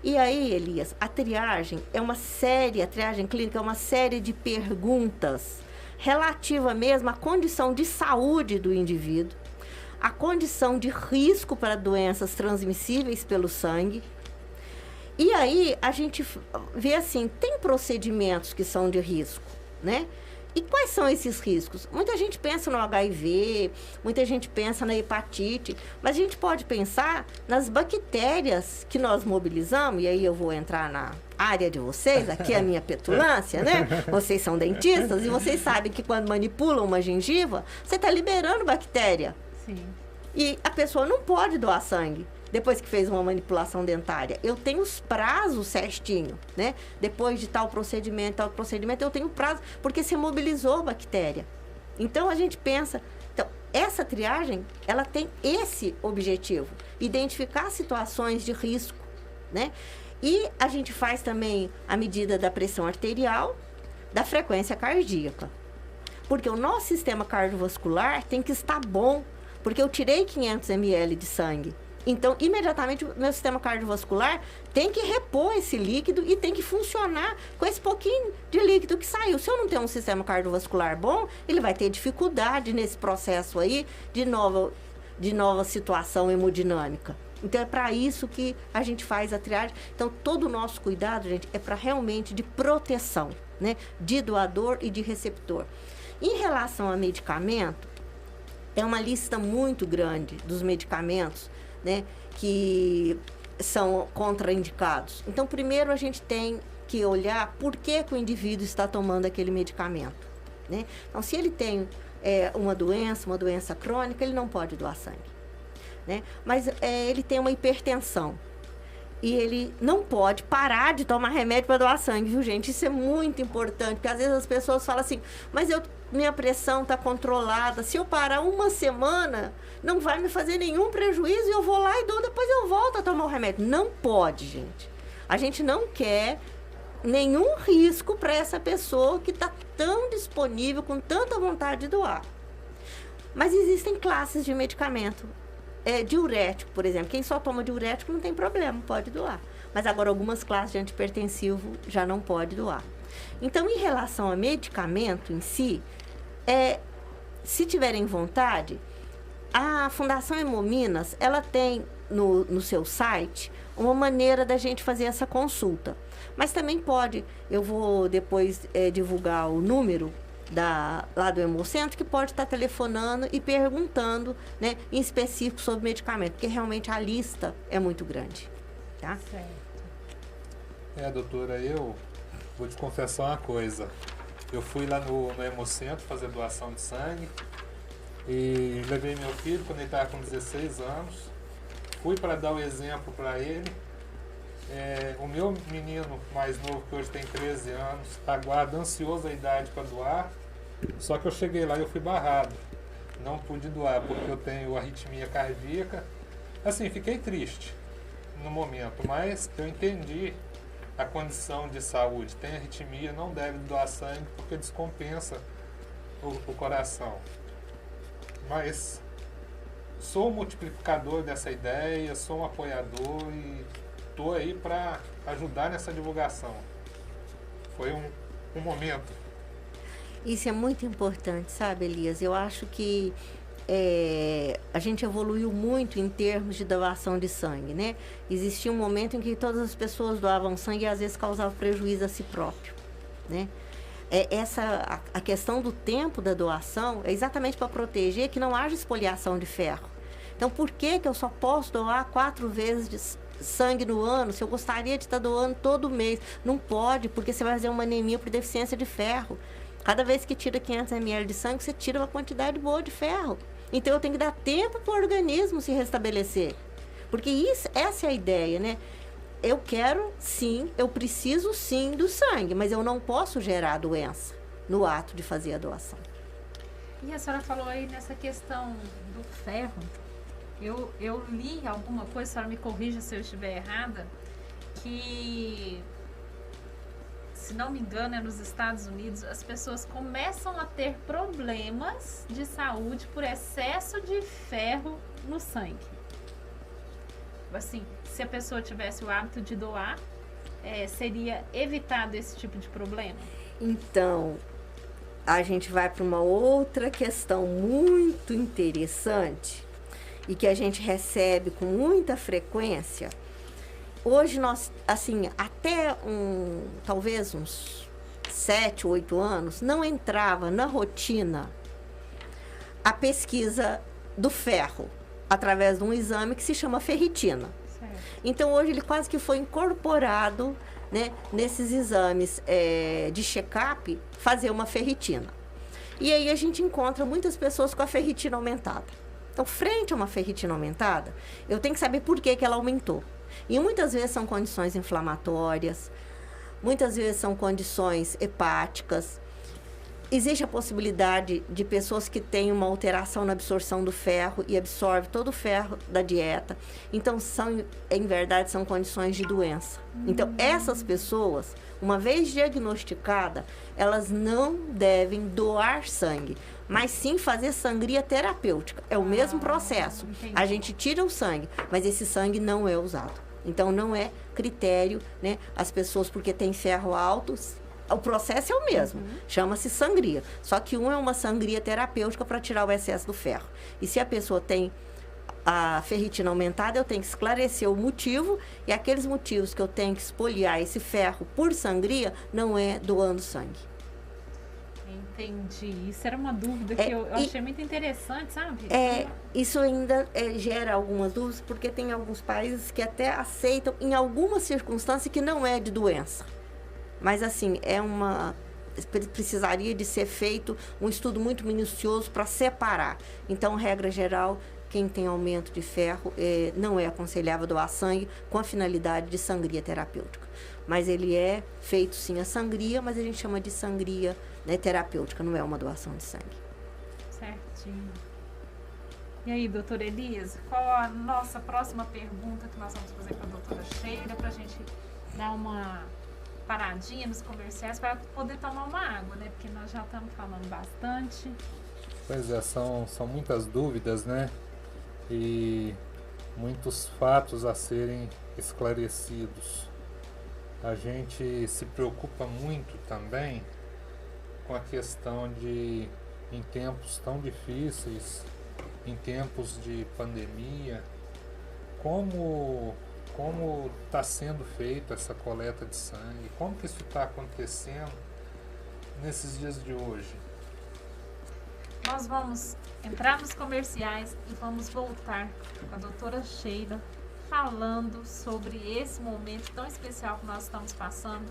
E aí, Elias, a triagem clínica é uma série de perguntas relativa mesmo à condição de saúde do indivíduo, a condição de risco para doenças transmissíveis pelo sangue. E aí, a gente vê assim, tem procedimentos que são de risco, né? E quais são esses riscos? Muita gente pensa no HIV, muita gente pensa na hepatite, mas a gente pode pensar nas bactérias que nós mobilizamos, e aí eu vou entrar na área de vocês, aqui é a minha petulância, né? Vocês são dentistas e vocês sabem que quando manipulam uma gengiva, você está liberando bactéria. Sim. E a pessoa não pode doar sangue depois que fez uma manipulação dentária. Eu tenho os prazos certinho, né? Depois de tal procedimento, eu tenho prazo, porque se mobilizou a bactéria. Então, a gente pensa... Então, essa triagem, ela tem esse objetivo, identificar situações de risco, né? E a gente faz também a medida da pressão arterial, da frequência cardíaca. Porque o nosso sistema cardiovascular tem que estar bom, porque eu tirei 500 ml de sangue. Então, imediatamente, o meu sistema cardiovascular tem que repor esse líquido e tem que funcionar com esse pouquinho de líquido que saiu. Se eu não tenho um sistema cardiovascular bom, ele vai ter dificuldade nesse processo aí de nova situação hemodinâmica. Então, é para isso que a gente faz a triagem. Então, todo o nosso cuidado, gente, é para realmente de proteção, né? De doador e de receptor. Em relação a medicamento, é uma lista muito grande dos medicamentos, né, que são contraindicados. Então, primeiro a gente tem que olhar por que o indivíduo está tomando aquele medicamento, né? Então, se ele tem uma doença crônica, ele não pode doar sangue, né? Mas ele tem uma hipertensão e ele não pode parar de tomar remédio para doar sangue, viu, gente? Isso é muito importante, porque às vezes as pessoas falam assim, mas minha pressão está controlada, se eu parar uma semana, não vai me fazer nenhum prejuízo e eu vou lá e dou, depois eu volto a tomar o remédio. Não pode, gente. A gente não quer nenhum risco para essa pessoa que está tão disponível, com tanta vontade de doar. Mas existem classes de medicamento. Diurético, por exemplo. Quem só toma diurético não tem problema, pode doar. Mas agora algumas classes de antipertensivo já não pode doar. Então, em relação a medicamento em si, se tiverem vontade, a Fundação Hemominas, ela tem no seu site uma maneira da gente fazer essa consulta. Mas também pode, eu vou depois divulgar o número lá do Hemocentro, que pode estar telefonando e perguntando, né, em específico sobre medicamento, porque realmente a lista é muito grande. Tá? Certo. Doutora, eu vou te confessar uma coisa. Eu fui lá no Hemocentro fazer doação de sangue e levei meu filho quando ele estava com 16 anos. Fui para dar o exemplo para ele. O meu menino mais novo, que hoje tem 13 anos, aguarda ansioso a idade para doar. Só que eu cheguei lá e eu fui barrado. Não pude doar porque eu tenho arritmia cardíaca. Assim, fiquei triste no momento, mas eu entendi a condição de saúde. Tem arritmia, não deve doar sangue porque descompensa o coração. Mas sou um multiplicador dessa ideia, sou um apoiador e estou aí para ajudar nessa divulgação. Foi um momento. Isso é muito importante, sabe, Elias? Eu acho que a gente evoluiu muito em termos de doação de sangue, né? Existia um momento em que todas as pessoas doavam sangue e às vezes causava prejuízo a si próprio, né? A questão do tempo da doação é exatamente para proteger que não haja espoliação de ferro. Então, por que eu só posso doar 4 vezes de sangue no ano, se eu gostaria de estar doando todo mês? Não pode, porque você vai fazer uma anemia por deficiência de ferro. Cada vez que tira 500 ml de sangue, você tira uma quantidade boa de ferro. Então, eu tenho que dar tempo para o organismo se restabelecer. Porque essa é a ideia, né? Eu quero, sim, eu preciso, sim, do sangue, mas eu não posso gerar doença no ato de fazer a doação. E a senhora falou aí nessa questão do ferro. Eu li alguma coisa, a senhora me corrija se eu estiver errada, que, se não me engano, é nos Estados Unidos, as pessoas começam a ter problemas de saúde por excesso de ferro no sangue. Assim, se a pessoa tivesse o hábito de doar, seria evitado esse tipo de problema? Então, a gente vai para uma outra questão muito interessante e que a gente recebe com muita frequência. Hoje nós, assim, até talvez uns 7, 8 anos, não entrava na rotina a pesquisa do ferro através de um exame que se chama ferritina. Certo. Então, hoje ele quase que foi incorporado, né, nesses exames de check-up, fazer uma ferritina. E aí a gente encontra muitas pessoas com a ferritina aumentada. Então, frente a uma ferritina aumentada, eu tenho que saber por que ela aumentou. E muitas vezes são condições inflamatórias, muitas vezes são condições hepáticas. Existe a possibilidade de pessoas que têm uma alteração na absorção do ferro e absorve todo o ferro da dieta. Então, em verdade, são condições de doença. Então, essas pessoas, uma vez diagnosticada, elas não devem doar sangue, mas sim fazer sangria terapêutica. É o mesmo processo. Entendi. A gente tira o sangue, mas esse sangue não é usado. Então, não é critério, né? As pessoas, porque têm ferro alto, o processo é o mesmo, chama-se sangria. Só que é uma sangria terapêutica para tirar o excesso do ferro. E se a pessoa tem a ferritina aumentada, eu tenho que esclarecer o motivo, e aqueles motivos que eu tenho que espoliar esse ferro por sangria, não é doando sangue. Entendi. Isso era uma dúvida que eu achei muito interessante, sabe? Isso ainda gera algumas dúvidas, porque tem alguns países que até aceitam, em algumas circunstâncias, que não é de doença. Mas, assim, precisaria de ser feito um estudo muito minucioso para separar. Então, regra geral, quem tem aumento de ferro não é aconselhável doar sangue com a finalidade de sangria terapêutica. Mas ele é feito, sim, a sangria, mas a gente chama de sangria, né, terapêutica, não é uma doação de sangue. Certinho. E aí, doutora Elias, qual a nossa próxima pergunta que nós vamos fazer para a doutora Sheila, para a gente dar uma paradinha nos comerciais para poder tomar uma água, né? Porque nós já estamos falando bastante. Pois é, são muitas dúvidas, né? E muitos fatos a serem esclarecidos. A gente se preocupa muito também com a questão de, em tempos tão difíceis, em tempos de pandemia, como está sendo feita essa coleta de sangue, como que isso está acontecendo nesses dias de hoje. Nós vamos entrar nos comerciais e vamos voltar com a doutora Sheila falando sobre esse momento tão especial que nós estamos passando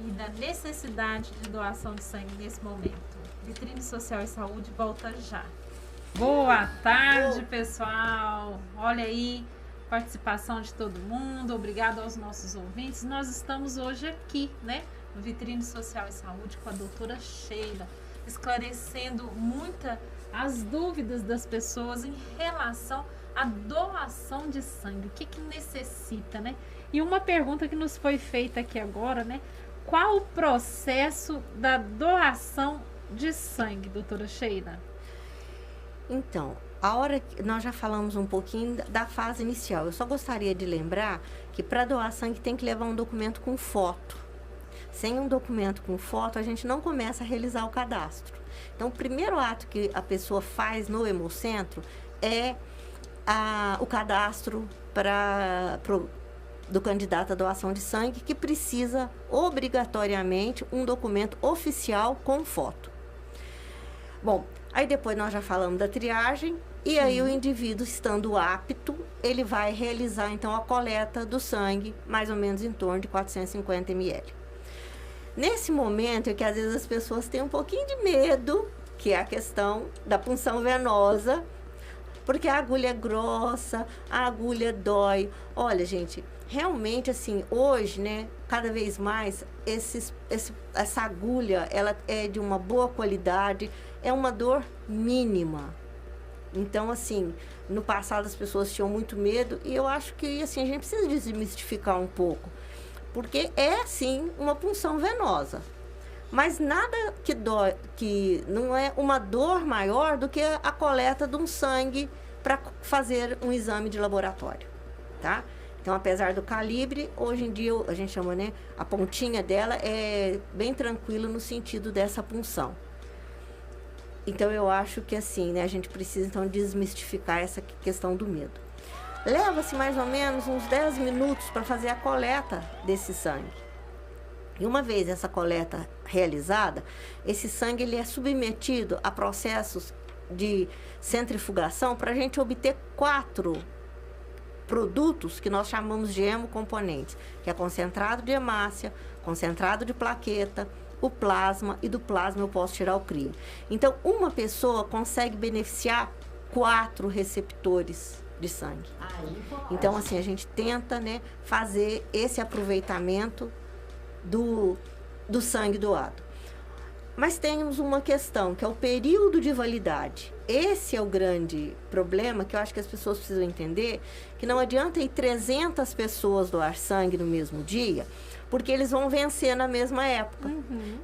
e da necessidade de doação de sangue nesse momento. Vitrine Social e Saúde volta já. Boa tarde, pessoal. Olha aí, participação de todo mundo. Obrigado aos nossos ouvintes. Nós estamos hoje aqui, né, no Vitrine Social e Saúde com a doutora Sheila, esclarecendo as dúvidas das pessoas em relação à doação de sangue. O que necessita, né? E uma pergunta que nos foi feita aqui agora, né? Qual o processo da doação de sangue, doutora Sheila? Então, a hora que nós já falamos um pouquinho da fase inicial. Eu só gostaria de lembrar que para doar sangue tem que levar um documento com foto. Sem um documento com foto, a gente não começa a realizar o cadastro. Então, o primeiro ato que a pessoa faz no Hemocentro é o cadastro do candidato à doação de sangue, que precisa obrigatoriamente um documento oficial com foto. Bom, aí depois nós já falamos da triagem, e aí o indivíduo, estando apto, ele vai realizar então a coleta do sangue, mais ou menos em torno de 450 ml. Nesse momento é que às vezes as pessoas têm um pouquinho de medo, que é a questão da punção venosa, porque a agulha é grossa, a agulha dói. Olha, gente, realmente assim, hoje, né, cada vez mais, essa agulha, ela é de uma boa qualidade, é uma dor mínima. Então, assim, no passado as pessoas tinham muito medo, e eu acho que, assim, a gente precisa desmistificar um pouco. Porque é, sim, uma punção venosa. Mas nada que dói, que não é uma dor maior do que a coleta de um sangue para fazer um exame de laboratório, tá? Então, apesar do calibre, hoje em dia, a gente chama, né? A pontinha dela é bem tranquilo no sentido dessa punção. Então, eu acho que, assim, né? A gente precisa, então, desmistificar essa questão do medo. Leva-se mais ou menos uns 10 minutos para fazer a coleta desse sangue. E uma vez essa coleta realizada, esse sangue ele é submetido a processos de centrifugação para a gente obter 4 produtos que nós chamamos de hemocomponentes, que é concentrado de hemácia, concentrado de plaqueta, o plasma, e do plasma eu posso tirar o crio. Então, uma pessoa consegue beneficiar 4 receptores de sangue. Então, assim, a gente tenta, né, fazer esse aproveitamento do sangue doado. Mas temos uma questão, que é o período de validade. Esse é o grande problema, que eu acho que as pessoas precisam entender, que não adianta ir 300 pessoas doar sangue no mesmo dia, porque eles vão vencer na mesma época.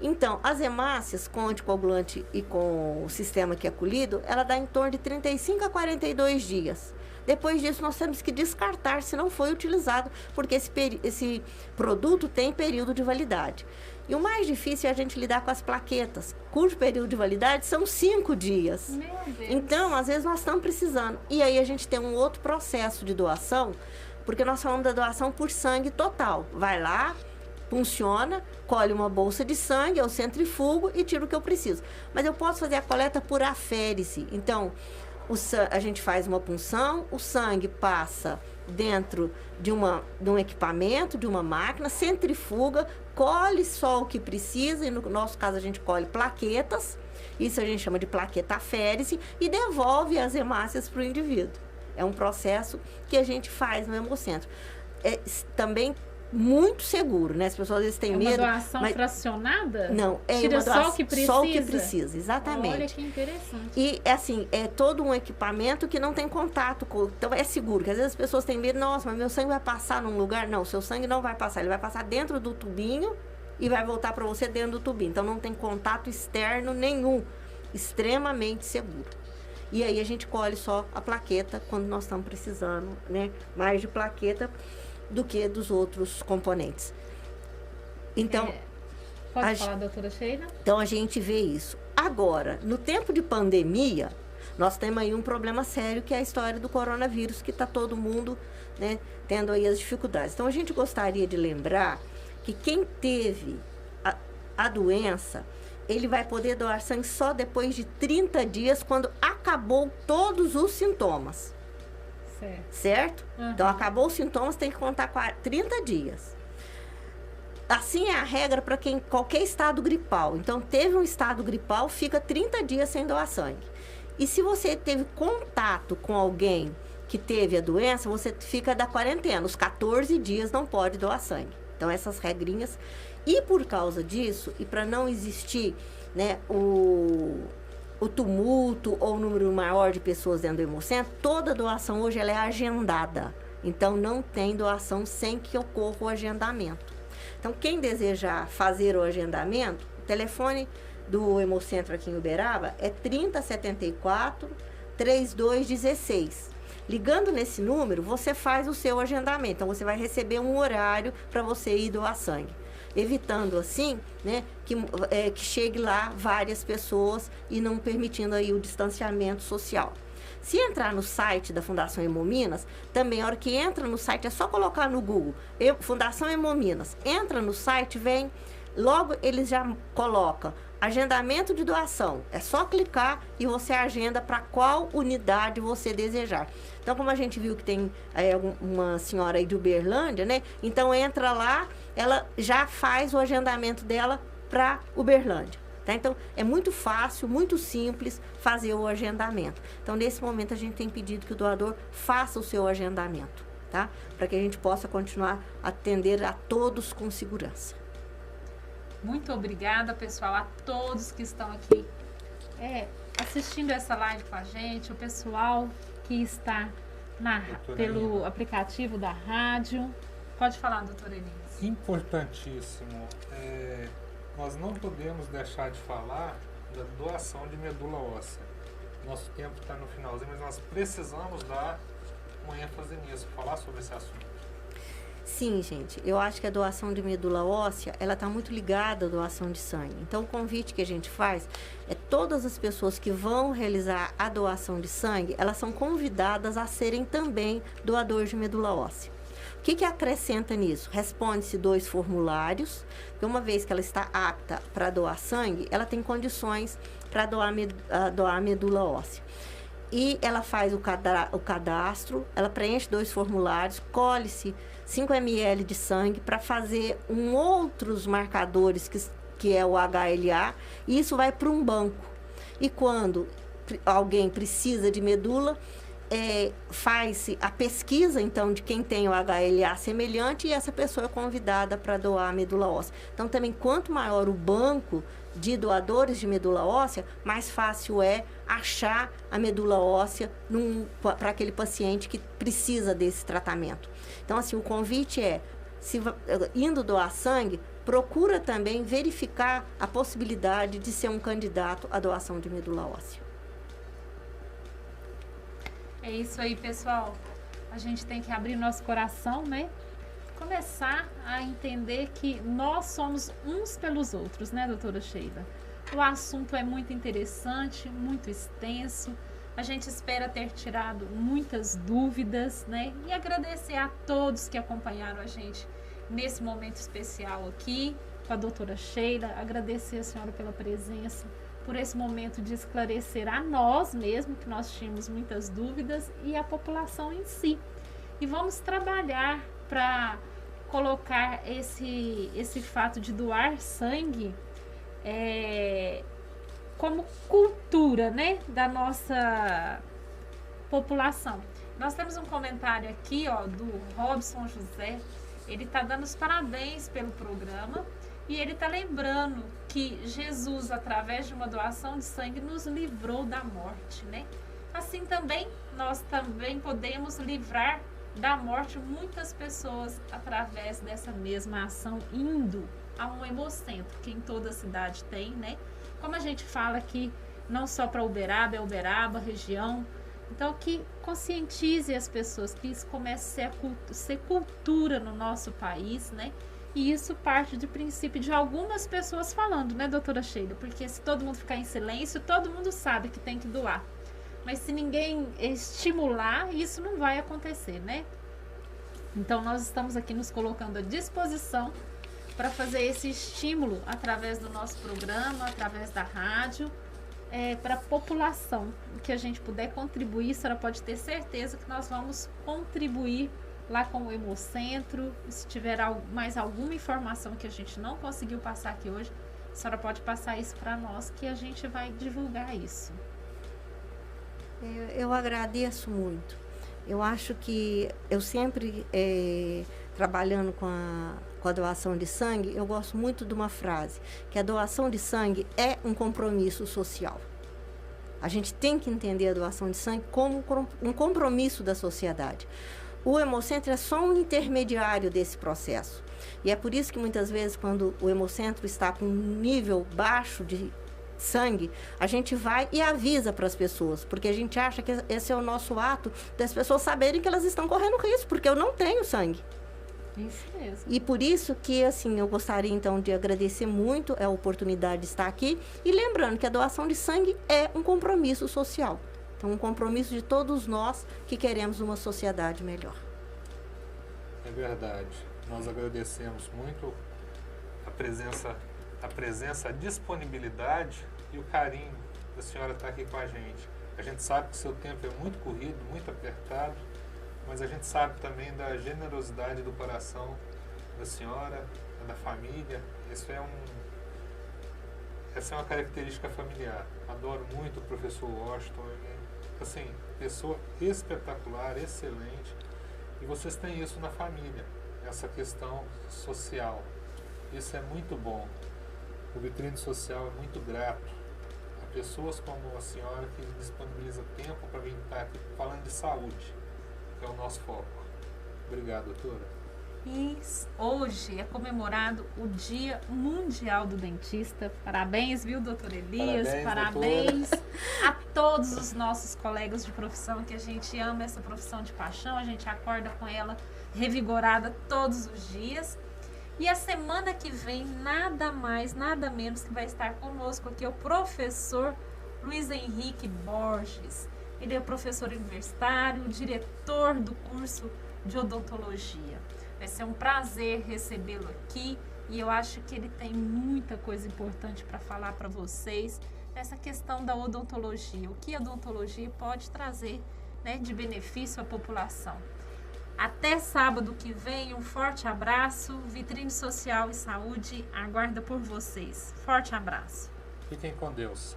Então, as hemácias com anticoagulante e com o sistema que é colhido, ela dá em torno de 35 a 42 dias. Depois disso, nós temos que descartar se não foi utilizado, porque esse produto tem período de validade. E o mais difícil é a gente lidar com as plaquetas, cujo período de validade são 5 dias. Meu Deus. Então, às vezes, nós estamos precisando. E aí, a gente tem um outro processo de doação, porque nós falamos da doação por sangue total. Vai lá, funciona, colhe uma bolsa de sangue, eu centrifugo e tiro o que eu preciso. Mas eu posso fazer a coleta por aférese. Então, a gente faz uma punção, o sangue passa dentro de um equipamento, de uma máquina, centrifuga, colhe só o que precisa, e no nosso caso a gente colhe plaquetas, isso a gente chama de plaqueta aférese, e devolve as hemácias para o indivíduo. É um processo que a gente faz no Hemocentro. É também muito seguro, né? As pessoas às vezes têm medo. É uma doação fracionada? Não, é Tira uma doação, só o que precisa? Só o que precisa, exatamente. Olha que interessante. E, assim, é todo um equipamento que não tem contato com... Então, é seguro, porque às vezes as pessoas têm medo, nossa, mas meu sangue vai passar num lugar? Não, seu sangue não vai passar, ele vai passar dentro do tubinho e vai voltar para você dentro do tubinho. Então, não tem contato externo nenhum. Extremamente seguro. E aí, a gente colhe só a plaqueta quando nós estamos precisando, né? Mais de plaqueta do que dos outros componentes. Então, pode falar, doutora Sheila? Então, a gente vê isso. Agora, no tempo de pandemia, nós temos aí um problema sério, que é a história do coronavírus, que está todo mundo, né, tendo aí as dificuldades. Então, a gente gostaria de lembrar que quem teve a doença, ele vai poder doar sangue só depois de 30 dias, quando acabou todos os sintomas. Certo? Então, acabou os sintomas, tem que contar 30 dias. assim é a regra para qualquer estado gripal. Então, teve um estado gripal, fica 30 dias sem doar sangue. E se você teve contato com alguém que teve a doença, você fica da quarentena. Os 14 dias não pode doar sangue. Então, essas regrinhas. E por causa disso, e para não existir, né, o tumulto ou o número maior de pessoas dentro do Hemocentro, toda doação hoje ela é agendada. Então, não tem doação sem que ocorra o agendamento. Então, quem desejar fazer o agendamento, o telefone do Hemocentro aqui em Uberaba é 3074-3216. Ligando nesse número, você faz o seu agendamento. Então, você vai receber um horário para você ir doar sangue. Evitando, assim, né, que chegue lá várias pessoas e não permitindo aí o distanciamento social. Se entrar no site da Fundação Hemominas, também a hora que entra no site, é só colocar no Google, Fundação Hemominas. Entra no site, vem, logo eles já colocam agendamento de doação. É só clicar e você agenda para qual unidade você desejar. Então, como a gente viu que tem uma senhora aí de Uberlândia, né? Então, entra lá, ela já faz o agendamento dela para Uberlândia. Tá? Então, é muito fácil, muito simples fazer o agendamento. Então, nesse momento, a gente tem pedido que o doador faça o seu agendamento, tá? Para que a gente possa continuar a atender a todos com segurança. Muito obrigada, pessoal, a todos que estão aqui assistindo essa live com a gente, o pessoal que está pelo aplicativo da rádio. Pode falar, doutora Elis. Importantíssimo. Nós não podemos deixar de falar da doação de medula óssea. Nosso tempo está no finalzinho, mas nós precisamos dar uma ênfase nisso, falar sobre esse assunto. Sim, gente, eu acho que a doação de medula óssea, ela está muito ligada à doação de sangue. Então, o convite que a gente faz é todas as pessoas que vão realizar a doação de sangue, elas são convidadas a serem também doadores de medula óssea. O que acrescenta nisso? Responde-se 2 formulários, porque uma vez que ela está apta para doar sangue, ela tem condições para doar medula óssea. E ela faz o cadastro, ela preenche 2 formulários, colhe-se 5 ml de sangue para fazer outros marcadores, que é o HLA, e isso vai para um banco. E quando alguém precisa de medula, faz-se a pesquisa, então, de quem tem o HLA semelhante, e essa pessoa é convidada para doar a medula óssea. Então, também, quanto maior o banco de doadores de medula óssea, mais fácil é achar a medula óssea para aquele paciente que precisa desse tratamento. Então, assim, o convite indo doar sangue, procura também verificar a possibilidade de ser um candidato à doação de medula óssea. É isso aí, pessoal. A gente tem que abrir nosso coração, né? Começar a entender que nós somos uns pelos outros, né, doutora Sheila? O assunto é muito interessante, muito extenso. A gente espera ter tirado muitas dúvidas, né? E agradecer a todos que acompanharam a gente nesse momento especial aqui com a doutora Sheila. Agradecer a senhora pela presença, por esse momento de esclarecer a nós mesmo, que nós tínhamos muitas dúvidas, e a população em si. E vamos trabalhar para colocar esse fato de doar sangue como cultura, né, da nossa população. Nós temos um comentário aqui, ó, do Robson José. Ele está dando os parabéns pelo programa e ele está lembrando que Jesus, através de uma doação de sangue, nos livrou da morte, né? Assim também, nós também podemos livrar da morte muitas pessoas através dessa mesma ação, indo a um hemocentro, que em toda cidade tem, né? Como a gente fala aqui, não só para Uberaba, é Uberaba, região. Então, que conscientize as pessoas, que isso comece a ser cultura no nosso país, né? E isso parte do princípio de algumas pessoas falando, né, doutora Sheila? Porque se todo mundo ficar em silêncio, todo mundo sabe que tem que doar. Mas se ninguém estimular, isso não vai acontecer, né? Então, nós estamos aqui nos colocando à disposição para fazer esse estímulo através do nosso programa, através da rádio, para a população. O que a gente puder contribuir, a senhora pode ter certeza que nós vamos contribuir lá com o Hemocentro. Se tiver mais alguma informação que a gente não conseguiu passar aqui hoje, a senhora pode passar isso para nós, que a gente vai divulgar isso. Eu agradeço muito. Eu acho que eu sempre, trabalhando com a doação de sangue, eu gosto muito de uma frase, que a doação de sangue é um compromisso social. A gente tem que entender a doação de sangue como um compromisso da sociedade. O Hemocentro é só um intermediário desse processo. E é por isso que muitas vezes, quando o Hemocentro está com um nível baixo de sangue, a gente vai e avisa para as pessoas, porque a gente acha que esse é o nosso ato das pessoas saberem que elas estão correndo risco, porque eu não tenho sangue. Isso mesmo. E por isso que, assim, eu gostaria, então, de agradecer muito a oportunidade de estar aqui. E lembrando que a doação de sangue é um compromisso social. Então, um compromisso de todos nós que queremos uma sociedade melhor. É verdade. Nós agradecemos muito a presença, a disponibilidade e o carinho da senhora estar aqui com a gente. A gente sabe que o seu tempo é muito corrido, muito apertado, mas a gente sabe também da generosidade do coração da senhora, da família. Essa é uma característica familiar. Adoro muito o professor Washington. Assim, pessoa espetacular, excelente. E vocês têm isso na família, essa questão social. Isso é muito bom. O Vitrine Social é muito grato a pessoas como a senhora que disponibiliza tempo para vir estar aqui falando de saúde, que é o nosso foco. Obrigado, doutora. E hoje é comemorado o Dia Mundial do Dentista. Parabéns, viu, doutor Elias? Parabéns a todos os nossos colegas de profissão, que a gente ama essa profissão de paixão, a gente acorda com ela revigorada todos os dias. E a semana que vem, nada mais, nada menos que vai estar conosco aqui o professor Luiz Henrique Borges. Ele é professor universitário, diretor do curso de odontologia. Vai ser um prazer recebê-lo aqui e eu acho que ele tem muita coisa importante para falar para vocês nessa questão da odontologia. O que a odontologia pode trazer, né, de benefício à população. Até sábado que vem, um forte abraço. Vitrine Social e Saúde aguarda por vocês. Forte abraço. Fiquem com Deus.